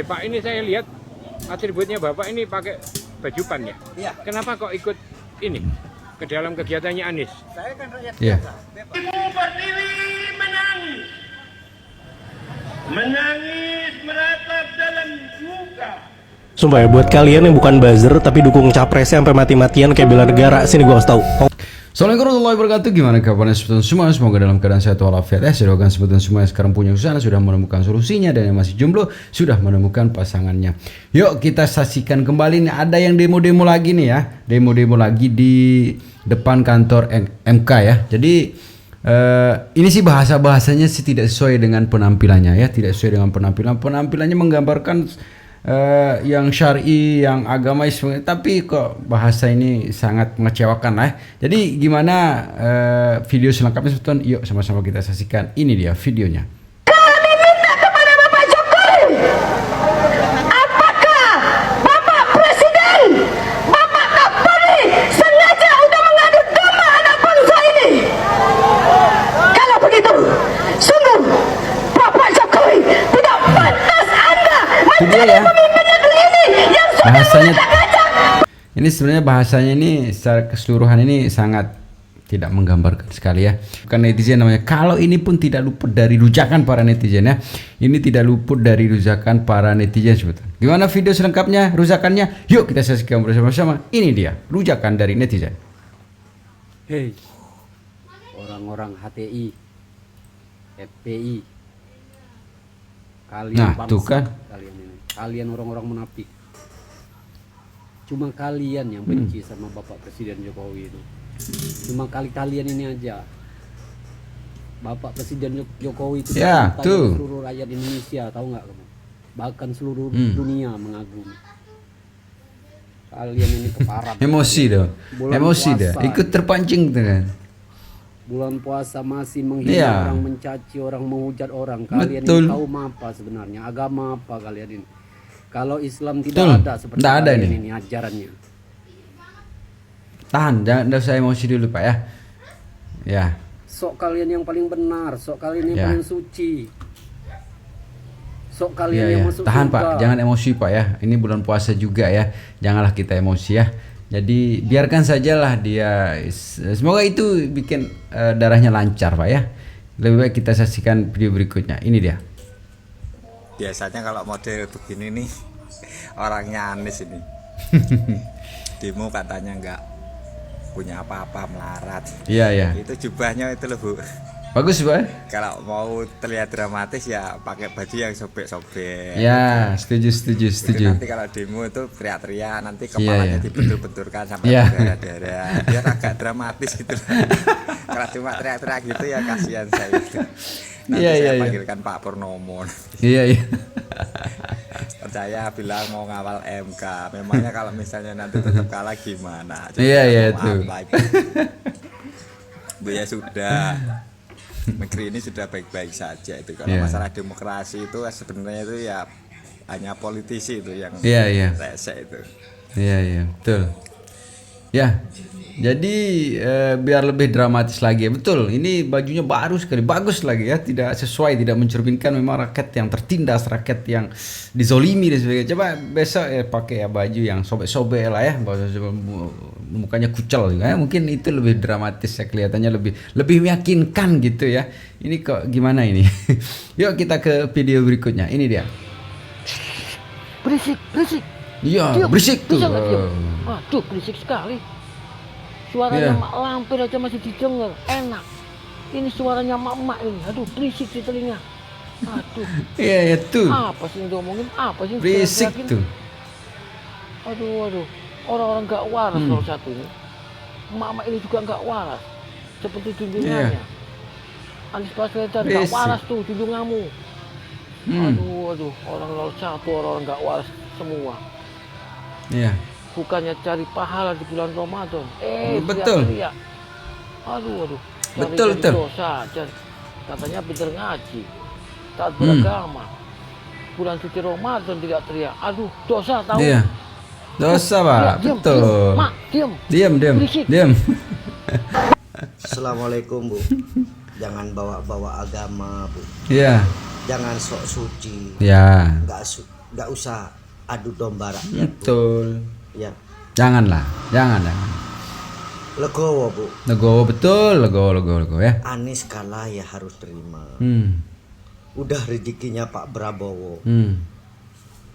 Pak, ini saya lihat atributnya Bapak ini pakai baju PAN ya? Iya. Kenapa kok ikut ini ke dalam kegiatannya Anies? Saya kan rakyat Iya. biasa. Ibu Pertiwi menangis. Menangis meratap dalam duka. Sumpah ya, buat kalian yang bukan buzzer tapi dukung capresnya sampai mati-matian kayak bela negara, sini gua kasih tahu. Assalamualaikum warahmatullahi wabarakatuh. Gimana kabarnya sebetulnya semua? Semoga dalam keadaan sehat walafiat ya. Saya doakan sebetulnya semua yang sekarang punya usaha sudah menemukan solusinya, dan yang masih jomblo sudah menemukan pasangannya. Yuk kita saksikan kembali nih, ada yang demo-demo lagi nih ya. Demo-demo lagi di depan kantor MK ya. Jadi ini sih bahasanya sih tidak sesuai dengan penampilannya ya, tidak sesuai dengan penampilannya menggambarkan yang syar'i, yang agamais, tapi kok bahasa ini sangat mengecewakan lah. Jadi gimana video selengkapnya sebetulnya? Yuk sama-sama kita saksikan. Ini dia videonya. Kami minta kepada Bapak Jokowi, apakah Bapak Presiden, Bapak Kapolri sengaja udah mengadu domba anak bangsa ini? Kalau begitu, sungguh Bapak Jokowi tidak pantas Anda menjadi pemimpin negeri ini yang sudah Bahasanya mengacak-acak. ini sebenarnya bahasanya ini secara keseluruhan ini sangat tidak menggambarkan sekali ya. Bukan netizen namanya. Kalau ini pun tidak luput dari rujakan para netizen ya. Ini tidak luput dari rujakan para netizen sebetulnya. Gimana video selengkapnya, rujakannya? Yuk kita saksikan bersama-sama. Ini dia rujakan dari netizen. Hei, orang-orang HTI, FPI, kalian Nah, bangsa, tuh kan. kalian orang-orang munafik. Cuma kalian yang benci sama Bapak Presiden Jokowi itu. Cuma kalian ini aja. Bapak Presiden Jokowi itu Ya, dicintai tuh. seluruh rakyat Indonesia, tahu nggak kamu? Bahkan seluruh dunia mengagumi. Kalian ini keparat. Emosi dong. Bulan Emosi dah. puasa. Ikut terpancing tuh kan. Bulan puasa masih menghina Iya. orang, mencaci orang, menghujat orang. Kalian Betul. ini kaum apa sebenarnya? Agama apa kalian ini? Kalau Islam tidak Betul. ada seperti Nggak ada kalian ini. ini ajarannya. Tahan, jangan usah emosi dulu Pak ya. Ya. Sok kalian yang paling benar, sok kalian yang Ya. paling suci. Sok kalian Iya, yang iya. masuk Tahan surga. Pak, jangan emosi Pak ya. Ini bulan puasa juga ya. Janganlah kita emosi ya. Jadi biarkan sajalah dia. Semoga itu bikin darahnya lancar Pak ya. Lebih baik kita saksikan video berikutnya. Ini dia. Biasanya kalau model begini nih orangnya Anies ini. Demo katanya nggak punya apa-apa, melarat. Iya ya. Itu jubahnya itu loh Bu. Bagus Pak. Kalau mau terlihat dramatis ya pakai baju yang sobek-sobek. Ya, setuju. Itu nanti kalau demo itu teriak-teriak, nanti kepalanya iya. dibentur-benturkan sampai Iya. berdarah-darah. Biar agak dramatis gitu. Kalau cuma teriak-teriak gitu ya kasihan saya. Nanti Iya, saya iya. panggilkan Pak Purnomo. Iya. Percaya bilang mau ngawal MK. Memangnya kalau misalnya nanti tetap kalah gimana? Iya, mau itu. apa itu? Bu ya sudah. Negeri ini sudah baik-baik saja itu. Kalau Iya. masalah demokrasi itu sebenarnya itu ya hanya politisi itu yang Iya. rese itu. Iya, betul. Ya. Jadi biar lebih dramatis lagi, betul. Ini bajunya baru sekali, bagus lagi ya, tidak sesuai, tidak mencerminkan memang rakyat yang tertindas, rakyat yang dizolimi dan sebagainya. Coba besok pakai ya baju yang sobek-sobek lah ya, mukanya kucel juga ya. Mungkin itu lebih dramatis ya, kelihatannya lebih meyakinkan gitu ya. Ini kok gimana ini? Yuk kita ke video berikutnya. Ini dia. Berisik. Iya, Diam, berisik tuh. bisa nggak diam? Aduh, berisik sekali. Suaranya Iya. mak lampir aja masih didengar, enak. Ini suaranya mak-mak ini, aduh berisik di telinga. Aduh, Iya, tuh. apa sih yang diomongin? Apa sih yang Berisik diteriakin? tuh. Aduh, orang-orang nggak waras kalau satu ini. Mak-mak ini juga nggak waras, seperti junjungannya. Anies Baswedan nggak Berisik. waras tuh junjunganmu. Aduh, orang 01 orang nggak waras semua. Iya. Bukannya cari pahala di bulan Ramadan, Betul. teriak-teriak. Aduh, Betul. dosa, katanya pintar ngaji, taat beragama. Bulan suci Ramadan tidak teriak, aduh dosa tahu. Iya. Dosa Pak, Diam, betul. diam. Mak, diam. Berisik. Diam. Assalamualaikum Bu. Jangan bawa-bawa agama Bu. Iya. Jangan sok suci. Ya. nggak usah adu domba rakyat. Betul. Ya. Jangan. Legowo Bu. Legowo betul, legowo ya. Anies kalah ya harus terima. Udah rezekinya Pak Prabowo.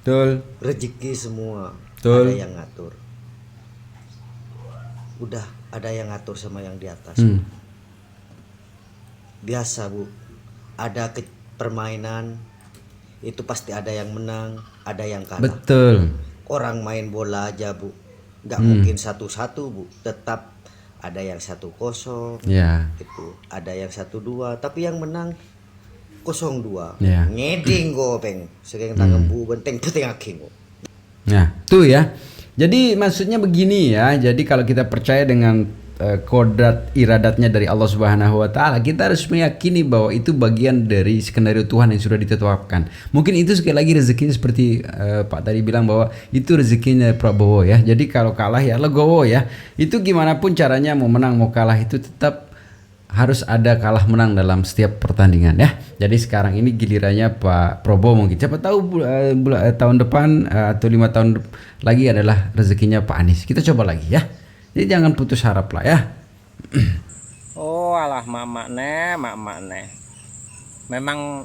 Betul. Rezeki semua. Betul. Ada yang ngatur. Udah ada yang ngatur sama yang di atas. Biasa Bu. Ada permainan itu pasti ada yang menang, ada yang kalah. Betul. Orang main bola aja Bu, nggak mungkin 1-1 Bu, tetap ada yang 1-0, Ya. itu ada yang 1-2, tapi yang menang 0-2. Ya. Ngeding go peng, sering tangan Bu benteng penting aking. Nah, tuh ya. Jadi maksudnya begini ya. Jadi kalau kita percaya dengan kodrat iradatnya dari Allah Subhanahu wa taala, kita harus meyakini bahwa itu bagian dari skenario Tuhan yang sudah ditetapkan. Mungkin itu sekali lagi rezekinya seperti Pak tadi bilang bahwa itu rezekinya Prabowo ya. Jadi kalau kalah ya legowo ya. Itu gimana pun caranya mau menang mau kalah itu tetap harus ada kalah menang dalam setiap pertandingan ya. Jadi sekarang ini gilirannya Pak Prabowo mungkin. Siapa tahu tahun depan atau 5 tahun lagi adalah rezekinya Pak Anies. Kita coba lagi ya. Jadi jangan putus harap lah ya. Oh alah mak neh. Memang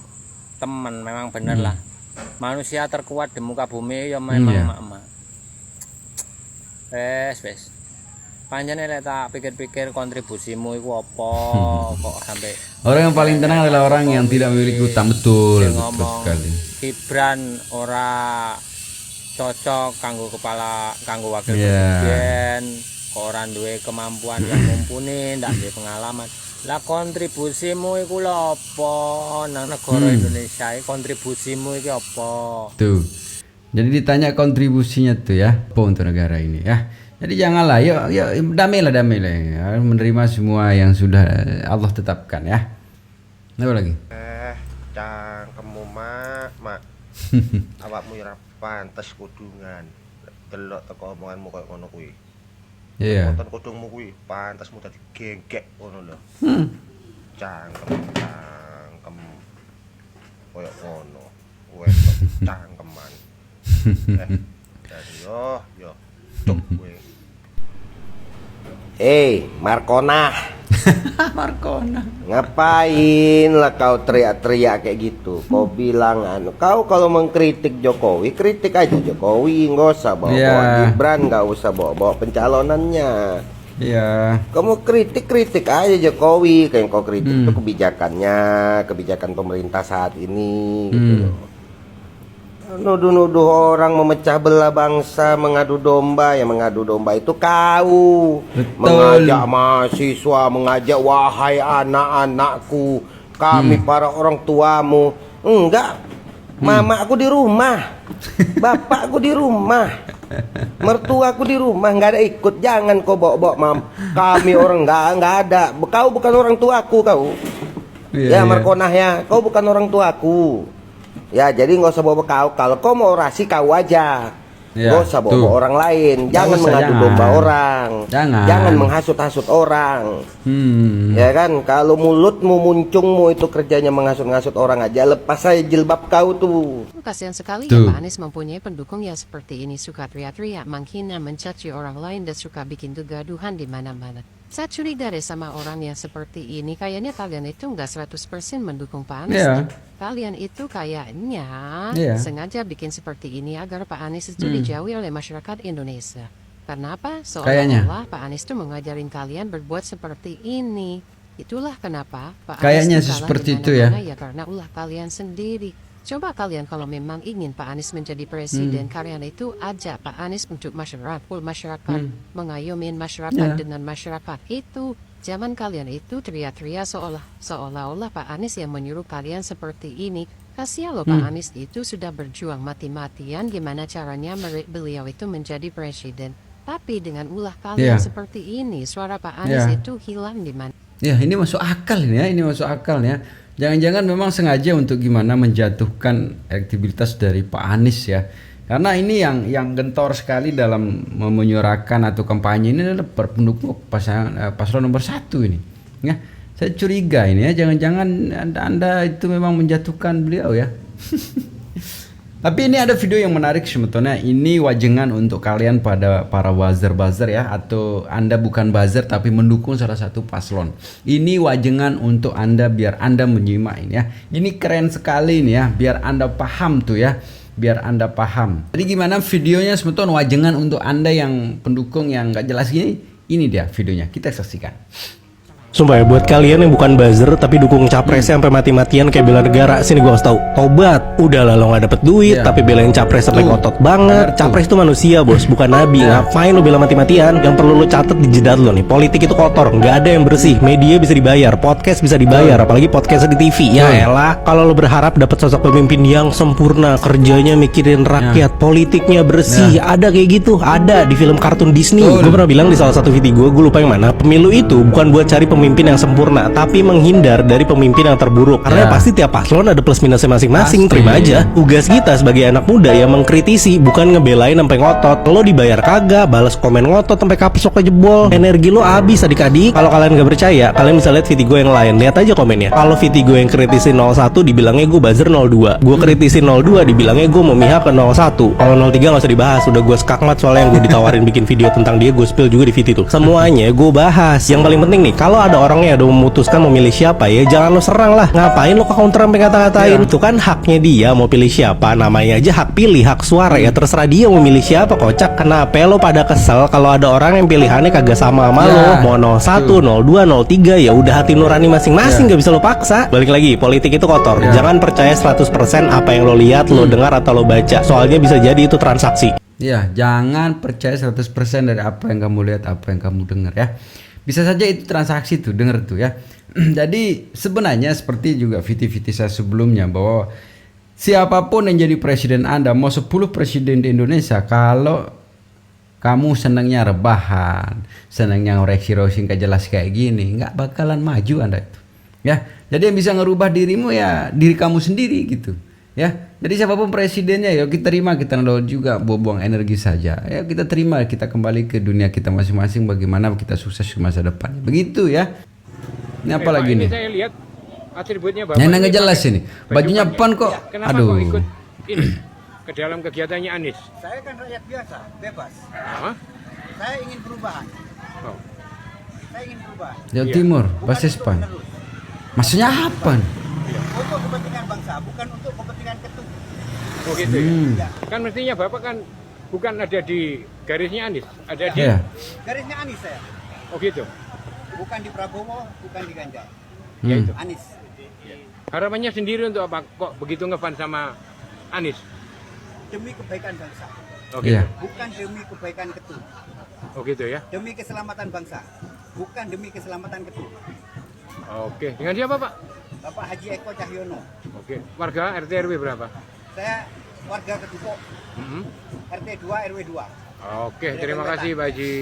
teman, memang bener lah. Manusia terkuat di muka bumi ya memang mak. Wes. Panjane lek tak pikir-pikir kontribusimu iku apa kok sampai orang yang paling tenang adalah orang yang tidak memiliki utang. Betul sekali. Gibran ora cocok kanggo wakil presiden. Orang duwe kemampuan yang mumpuni, ndak duwe pengalaman. Lah kontribusimu iku lho apa nang negara Indonesia? Kontribusimu iki apa? Tuh. Jadi ditanya kontribusinya tuh ya, apa untuk negara ini ya. Jadi janganlah, yuk damailah ya. Menerima semua yang sudah Allah tetapkan ya. Apa lagi? Cangkemmu mak. Awakmu ora pantes kudungan. Delok teko omonganmu koyo ngono kuwi. Iya. Konten kudungmu kuwi pantasmu dadi gengkek ngono lho. Cangkem koyo ngono. Wes cangkeman. Yo. Cuk kowe. Markona. Markona. Ngapain lah kau teriak-teriak kayak gitu? Kau bilang kau kalau mengkritik Jokowi, kritik aja Jokowi, nggak usah bawa Gibran, nggak usah bawa pencalonannya. Iya. Kamu kritik aja Jokowi, kayak kau kritik itu kebijakan pemerintah saat ini, gitu loh. Nuduh-nuduh orang memecah belah bangsa, mengadu domba itu kau. Betul. Mengajak mahasiswa, mengajak wahai anak-anakku, kami para orang tuamu. Enggak, mama aku di rumah, bapakku di rumah, mertuaku di rumah, nggak ada ikut. Jangan kau bawa kami orang nggak ada. Kau bukan orang tuaku kau. Markonah ya, kau bukan orang tuaku. Ya jadi nggak usah bawa kau. Kalau kau mau orasi kau aja, nggak usah bawa orang lain. Jangan mengadu domba orang. Jangan menghasut-hasut orang. Ya kan, kalau mulutmu muncungmu itu kerjanya menghasut-hasut orang aja, lepas aja jilbab kau tuh. Kasihan sekali ya Pak Anies mempunyai pendukung yang seperti ini, suka teriak-teriak, menghina, mencaci orang lain dan suka bikin kegaduhan di mana-mana. Saya curiga deh sama orang yang seperti ini. Kayaknya kalian itu nggak 100% mendukung Pak Anies. Kalian itu kayaknya sengaja bikin seperti ini agar Pak Anies itu dijauhi oleh masyarakat Indonesia. Kenapa? Seolah-olah Pak Anies itu mengajarin kalian berbuat seperti ini. Itulah kenapa Pak Kayaknya Anies itu seperti kalah itu ya. Ya karena ulah kalian sendiri. Coba kalian kalau memang ingin Pak Anies menjadi presiden, kalian itu ajak Pak Anies untuk masyarakat, mengayomi masyarakat dengan masyarakat itu. Zaman kalian itu teriak-teriak seolah-olah Pak Anies yang menyuruh kalian seperti ini. Kasihan loh Pak Anies itu sudah berjuang mati-matian gimana caranya beliau itu menjadi presiden. Tapi dengan ulah kalian seperti ini, suara Pak Anies itu hilang di mana? Ya ini masuk akal ya, Jangan-jangan memang sengaja untuk gimana menjatuhkan elektabilitas dari Pak Anies ya. Karena ini yang gentor sekali dalam menyuarakan atau kampanye ini adalah pendukung paslon nomor 1 ini. Ya, saya curiga ini ya, jangan-jangan anda itu memang menjatuhkan beliau ya. Tapi ini ada video yang menarik sebetulnya. Ini wajengan untuk kalian pada para buzzer ya, atau Anda bukan buzzer tapi mendukung salah satu paslon. Ini wajengan untuk Anda biar Anda menyimak ini ya. Ini keren sekali ini ya, biar Anda paham tuh ya. Biar Anda paham. Jadi gimana videonya sebetulnya wajengan untuk Anda yang pendukung yang nggak jelas gini. Ini dia videonya, kita saksikan. Sumpah ya, buat kalian yang bukan buzzer tapi dukung capresnya sampai mati-matian kayak bela negara, sini gua kasih tahu, tobat. Udahlah lo nggak dapet duit tapi belain capres sampai ngotot banget. Capres itu manusia bos, bukan nabi. Ngapain lo bela mati-matian? Yang perlu lo catet di jidat lo nih, politik itu kotor, nggak ada yang bersih. Media bisa dibayar, podcast bisa dibayar, apalagi podcast di TV. Ya elah, kalau lo berharap dapat sosok pemimpin yang sempurna, kerjanya mikirin rakyat, politiknya bersih, ada kayak gitu, ada di film kartun Disney. Gue pernah bilang di salah satu video gue lupa yang mana, pemilu itu bukan buat cari pemimpin yang sempurna, tapi menghindar dari pemimpin yang terburuk. Karena pasti tiap paslon ada plus minusnya masing-masing. Terima aja. Tugas kita sebagai anak muda yang mengkritisi, bukan ngebelain sampai ngotot. Lo dibayar kagak, balas komen ngotot sampai kapsoknya jebol. Energi lo habis adik-adik. Kalau kalian gak percaya, kalian bisa lihat video gue yang lain. Lihat aja komennya. Kalau video gue yang kritisi 01 dibilangnya gue buzzer 02. Gue kritisi 02 dibilangnya gue memihak ke 01. Kalau 03 gak usah dibahas, udah gue skakmat soalnya yang gue ditawarin bikin video tentang dia, gue spill juga di video itu. Semuanya gue bahas. Yang paling penting nih, kalau ada orangnya udah memutuskan mau milih siapa, ya jangan lo serang lah. Ngapain lo ke counter sampai kata-katain? Itu kan haknya dia mau pilih siapa, namanya aja hak pilih, hak suara. Ya terserah dia mau milih siapa, kocak. Kenapa lo pada kesel kalau ada orang yang pilihannya kagak sama sama lo? Mau 01, 02, 03, ya udah hati nurani masing-masing, gak bisa lo paksa. Balik lagi, politik itu kotor. Jangan percaya 100% apa yang lo lihat, lo dengar atau lo baca. Soalnya bisa jadi itu transaksi. Ya, jangan percaya 100% dari apa yang kamu lihat, apa yang kamu dengar ya. Bisa saja itu transaksi tuh, denger tuh ya. Jadi sebenarnya seperti juga video-video saya sebelumnya, bahwa siapapun yang jadi presiden Anda, mau 10 presiden di Indonesia, kalau kamu senangnya rebahan, senangnya ngoreksi-roksi gak jelas kayak gini, nggak bakalan maju Anda itu ya. Jadi yang bisa ngerubah dirimu ya diri kamu sendiri gitu ya. Jadi siapapun presidennya ya kita terima, kita nol juga buang energi saja ya, kita terima, kita kembali ke dunia kita masing-masing, bagaimana kita sukses ke masa depan, begitu ya. Ini apa lagi nih? Saya lihat atributnya Bapak. Nah, nggak jelas ini. Bajunya PAN kok. Kenapa Aduh. kok ikut ini ke dalam kegiatannya Anies? Saya kan rakyat biasa, bebas. Saya ingin perubahan. Oh. Saya ingin perubahan. Jawa Timur, basis PAN. Maksudnya apa? Untuk kepentingan bangsa, bukan untuk kepentingan ketum. Oh gitu ya. Kan mestinya Bapak kan bukan ada di garisnya Anies, ada di garisnya Anies saya. Oh gitu. Bukan di Prabowo, bukan di Ganjar. Ya itu. Anies. Harapannya sendiri untuk apa kok begitu ngefans sama Anies? Demi kebaikan bangsa. Oh gitu. Bukan demi kebaikan ketum. Oh gitu ya. Demi keselamatan bangsa, bukan demi keselamatan ketum. Oke, dengan siapa Pak? Bapak Haji Eko Cahyono. Oke, warga RT RW berapa? Saya warga Kedupok, RT 2 RW 2. Oke, terima kasih Pak Haji.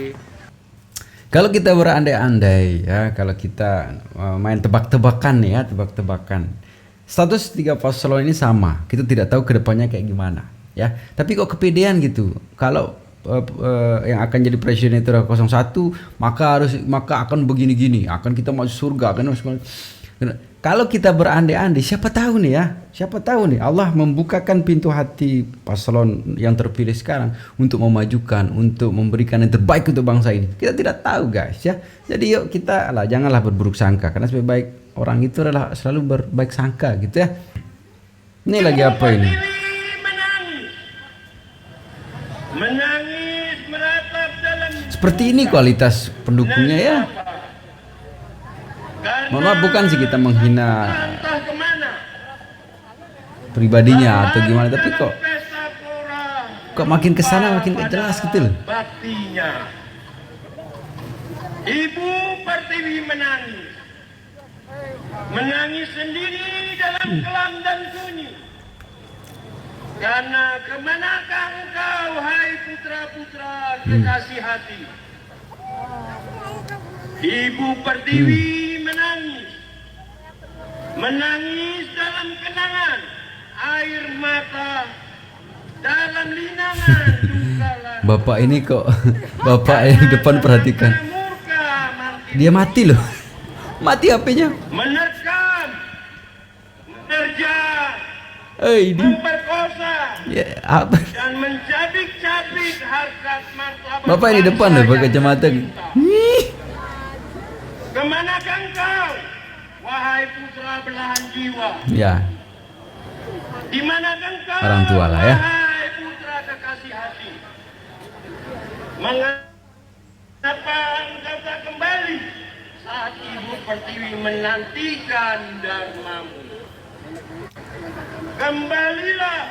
Kalau kita berandai-andai ya, kalau kita main tebak-tebakan nih ya, tebak-tebakan. Status 3 paslon ini sama, kita tidak tahu kedepannya kayak gimana ya. Tapi kok kepedean gitu, kalau yang akan jadi presiden itu adalah 01, maka akan begini-gini, akan kita masuk surga, akan kalau kita berandai-andai, siapa tahu nih ya, siapa tahu nih Allah membukakan pintu hati paslon yang terpilih sekarang untuk memajukan, untuk memberikan yang terbaik untuk bangsa ini. Kita tidak tahu guys ya. Jadi yuk kita lah, janganlah berburuk sangka, karena sebaik orang itu adalah selalu berbaik sangka gitu ya. Ini lagi apa ini? Menangis meratap dalam Seperti ini kualitas pendukungnya ya. Mohon maaf, bukan sih kita menghina pribadinya atau gimana, tapi kok makin kesana makin gak jelas gitu loh. baktinya. Ibu Pertiwi menangis. Menangis sendiri dalam kelam dan sunyi. Karena kemanakah engkau, hai putra-putra kekasih hati? Ibu Pertiwi menangis. Menangis dalam kenangan, air mata dalam linangan dukalan. Bapak ini kok, bapak yang depan perhatikan. Dia mati loh. Mati HP-nya. Menerkam, menerjang, memperkosa, Apa? dan mencabik-cabik harkat martabat Bapak ini depan loh pakai kacamata. Kemanakah engkau, wahai putra belahan jiwa? Ya, Di manakah engkau, orang tua lah ya. wahai putra kekasih hati? Mengapa engkau tak kembali saat ibu pertiwi menantikan dharmamu? Kembalilah.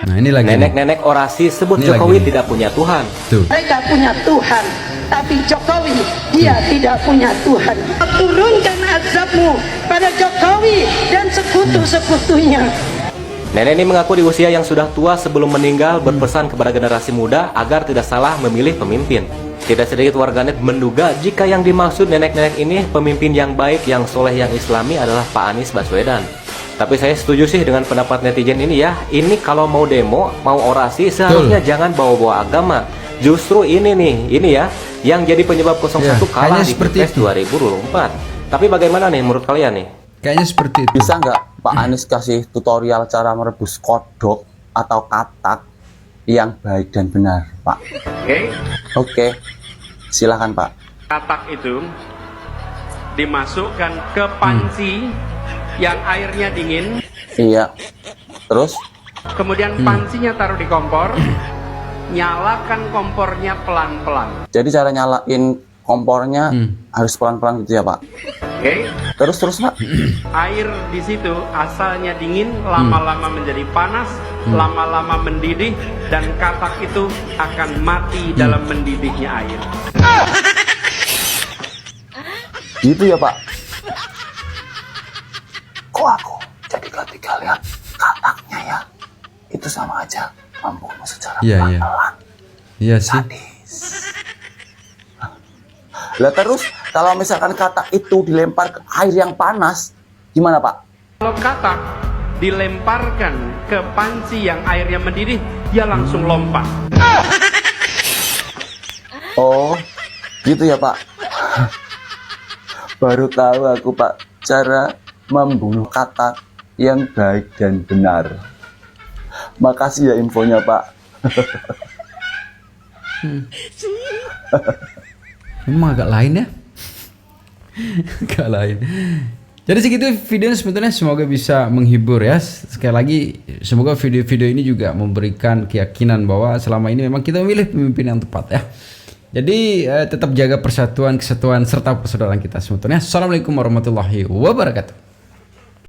Nah ini lagi. Nenek-nenek orasi sebut Ini Jokowi lagi. tidak punya Tuhan. Tuh. Mereka punya Tuhan, tapi Jokowi dia tidak punya Tuhan. Turunkan azabmu pada Jokowi dan sekutu-sekutunya. Nenek ini mengaku di usia yang sudah tua sebelum meninggal berpesan kepada generasi muda agar tidak salah memilih pemimpin. Tidak sedikit warganet menduga jika yang dimaksud nenek-nenek ini pemimpin yang baik, yang soleh, yang islami adalah Pak Anies Baswedan. Tapi saya setuju sih dengan pendapat netizen ini ya. Ini kalau mau demo, mau orasi seharusnya jangan bawa-bawa agama. Justru ini nih, ini ya yang jadi penyebab 01 kalah di Pilpres 2024. Tapi bagaimana nih menurut kalian nih? Kayaknya seperti itu. Bisa nggak Pak Anies kasih tutorial cara merebus kodok atau katak yang baik dan benar, Pak? Oke, silakan Pak. Katak itu dimasukkan ke panci yang airnya dingin. Iya. Terus? Kemudian pancinya taruh di kompor. Nyalakan kompornya pelan-pelan. Jadi cara nyalain kompornya harus pelan-pelan gitu ya, Pak? Terus Pak. Air di situ asalnya dingin, lama-lama menjadi panas, lama-lama mendidih, dan katak itu akan mati dalam mendidihnya air. Gitu ya, Pak? Kok aku jadi ketika lihat kataknya ya? Itu sama aja membunuh secara pelan-pelan. Iya sih. Lah terus kalau misalkan katak itu dilempar ke air yang panas, gimana Pak? Kalau katak dilemparkan ke panci yang airnya mendidih, dia langsung lompat. Oh, gitu ya Pak? Baru tahu aku Pak, cara membunuh katak yang baik dan benar. Makasih ya infonya Pak. Memang agak lain ya. Agak lain. Jadi segitu videonya sebetulnya, semoga bisa menghibur ya. Sekali lagi semoga video-video ini juga memberikan keyakinan bahwa selama ini memang kita memilih pemimpin yang tepat ya. Jadi tetap jaga persatuan, kesatuan serta persaudaraan kita sebetulnya. Assalamualaikum warahmatullahi wabarakatuh.